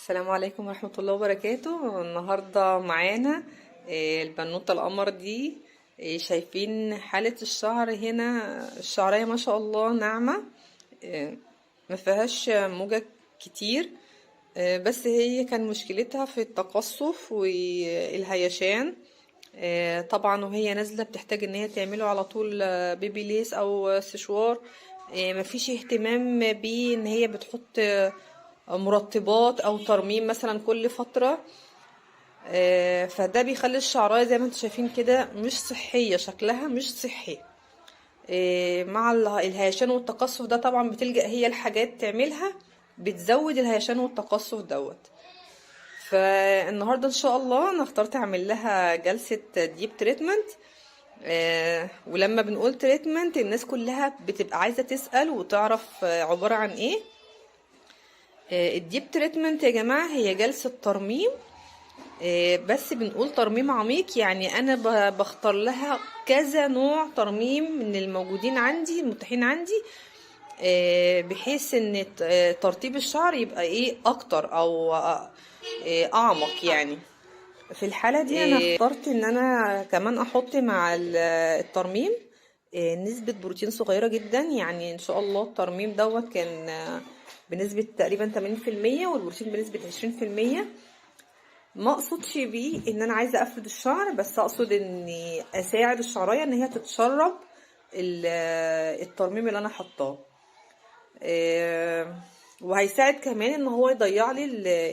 السلام عليكم ورحمة الله وبركاته. النهاردة معانا البنوتة القمر دي. شايفين حالة الشعر هنا، الشعرية ما شاء الله ناعمة. آه، ما فيهاش موجة كتير. بس هي كان مشكلتها في التقصف والهيشان. طبعا وهي نازلة بتحتاج ان هي تعمله على طول بيبي ليس او سشوار. مفيش اهتمام بيه ان هي بتحط مرطبات او ترميم مثلا كل فترة. فده بيخلي الشعراية زي ما انتم شايفين كده مش صحية، شكلها مش صحي. مع الهيشان والتقصف ده طبعا بتلجأ هي الحاجات تعملها بتزود الهيشان والتقصف دوت. فالنهارده ان شاء الله انا اخترت اعمل لها جلسة ديب تريتمنت. ولما بنقول تريتمنت الناس كلها بتبقى عايزة تسأل وتعرف عبارة عن ايه. الديب تريتمنت يا جماعة هي جلسة ترميم. بس بنقول ترميم عميق، يعني انا بختار لها كذا نوع ترميم من الموجودين عندي المتاحين عندي، بحيث ان ترطيب الشعر يبقى ايه اكتر او اعمق يعني. في الحالة دي انا اخترت ان انا كمان احط مع الترميم نسبة بروتين صغيرة جدا. يعني ان شاء الله الترميم دوت كان بنسبة تقريبا 80% والبروتين بنسبة 20%. ما اقصدش بيه ان انا عايزة افرد الشعر، بس اقصد اني اساعد الشعراية ان هي تتشرب الترميم اللي انا حطاه. وهيساعد كمان ان هو يضيع لي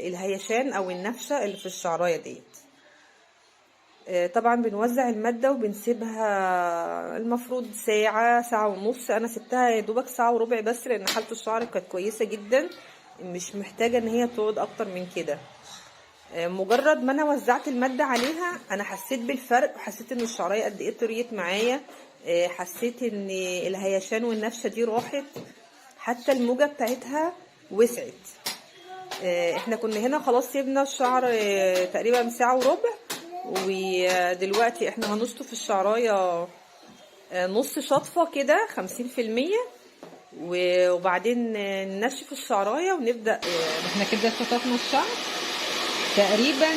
الهيشان او النفشة اللي في الشعراية ديت. طبعا بنوزع المادة وبنسيبها المفروض ساعة، ساعة ونص. انا سبتها يا دوبك ساعة وربع بس لان حالة الشعر كانت كويسة جدا، مش محتاجة ان هي تقعد اكتر من كده. مجرد ما انا وزعت المادة عليها انا حسيت بالفرق، حسيت ان الشعرية قد ايه طريت معايا. حسيت ان الهيشان والنفشة دي راحت، حتى الموجة بتاعتها وسعت. احنا كنا هنا خلاص سيبنا الشعر تقريبا ساعة وربع، ودلوقتي احنا هنشطف الشعراية نص شطفة كده 50%، وبعدين ننشف الشعراية ونبدأ. احنا كده شطفنا الشعر تقريبا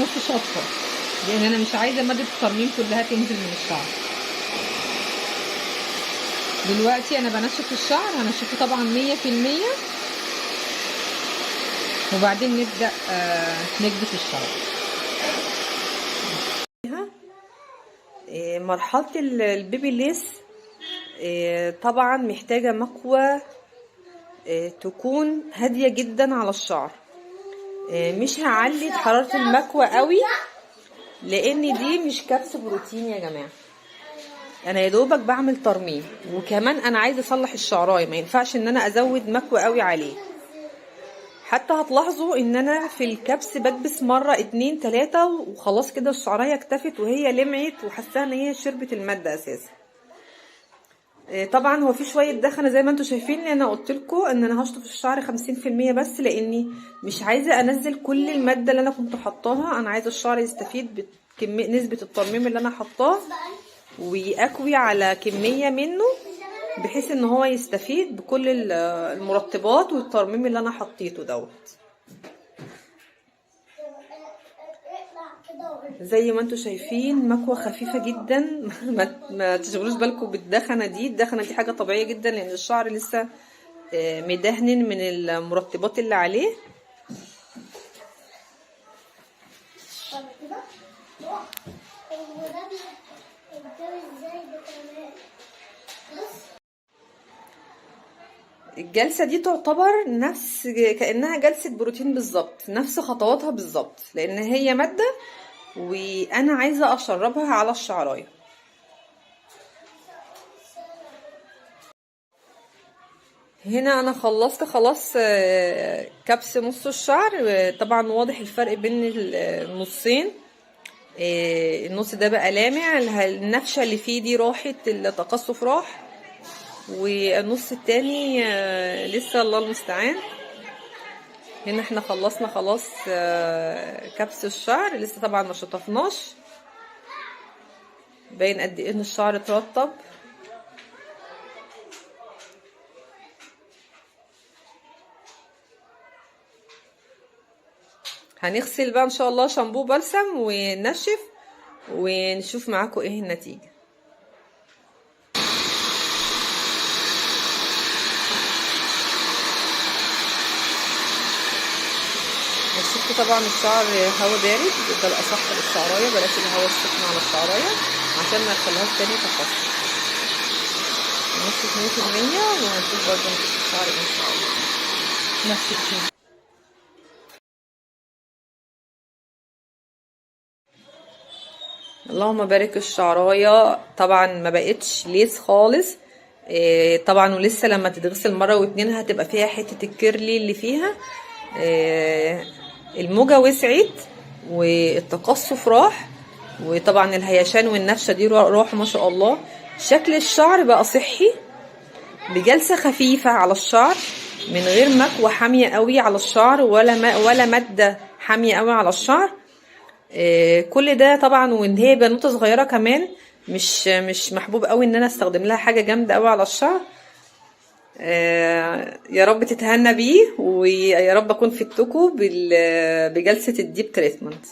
نص شطفة، لان انا مش عايزة مادة الترميم كلها تنزل من الشعر. دلوقتي انا بنشف الشعر، هنشفه طبعا 100%، وبعدين نبدأ نكبس الشعر. مرحلة البيبي ليس طبعا محتاجة مكوى تكون هادية جدا على الشعر. مش هعلي حرارة المكوى قوي لان دي مش كبس بروتين يا جماعة. انا يا دوبك بعمل ترميم، وكمان انا عايزة اصلح الشعراية، ما ينفعش ان انا ازود مكوى قوي عليه. حتى هتلاحظوا ان انا في الكبس بكبس مرة 2 3 وخلاص كده الشعراية اكتفت وهي لمعت وحاساها ان هي شربت المادة اساسا. طبعا هو في شويه دخنه زي ما انتم شايفين، انا قلت لكم ان انا هشطف الشعر 50% بس، لاني مش عايزه انزل كل الماده اللي انا كنت حطاها. انا عايزه الشعر يستفيد نسبه الترميم اللي انا حطاه، واكوي على كميه منه بحيث ان هو يستفيد بكل المرطبات والترميم اللي انا حطيته دوت. زي ما انتم شايفين مكوى خفيفة جدا. ما تشغلوش بالكم بالدخنة دي، الدخنة دي حاجة طبيعية جدا لان الشعر لسه مدهن من المرطبات اللي عليه. الجلسة دي تعتبر نفس كأنها جلسة بروتين بالظبط، نفس خطواتها بالظبط، لان هي مادة وانا عايزة اشربها على الشعراية. هنا انا خلصت خلاص كبس نص الشعر. طبعا واضح الفرق بين النصين. النص ده بقى لامع، النفشة اللي فيه دي راحت، التقصف راح، والنص التاني لسه الله المستعان. هنا احنا خلصنا خلاص كبس الشعر، لسه طبعا ما شطفناش. باين قد ايه ان الشعر اترطب. هنغسل بقى ان شاء الله شامبو بلسم وننشف ونشوف معاكم ايه النتيجة. مسكت طبعا الشعر هوا بارد، ده الاصح للشعرايه، بلاش الهوا السخن على الشعرايه عشان ما يخليهاش تاني تفصل. نشف 100% وهنشوف برضه نشوف الشعر ان شاء الله. نشف. اللهم بارك الشعرايه طبعا ما بقتش ليس خالص. طبعا ولسه لما تتغسل مره واتنين هتبقى فيها حته الكيرلي اللي فيها. الموجة وسعت والتقصف راح، وطبعا الهيشان والنفشة دي راح ما شاء الله. شكل الشعر بقى صحي بجلسة خفيفة على الشعر من غير مكوى حامية قوي على الشعر ولا مادة حامية قوي على الشعر. كل ده طبعا وان هي بنوتة صغيرة كمان مش محبوب قوي ان انا استخدم لها حاجة جامدة قوي على الشعر. يا رب تتهنى بيه، ويا رب اكون فدتكم بجلسة الديب تريتمنت.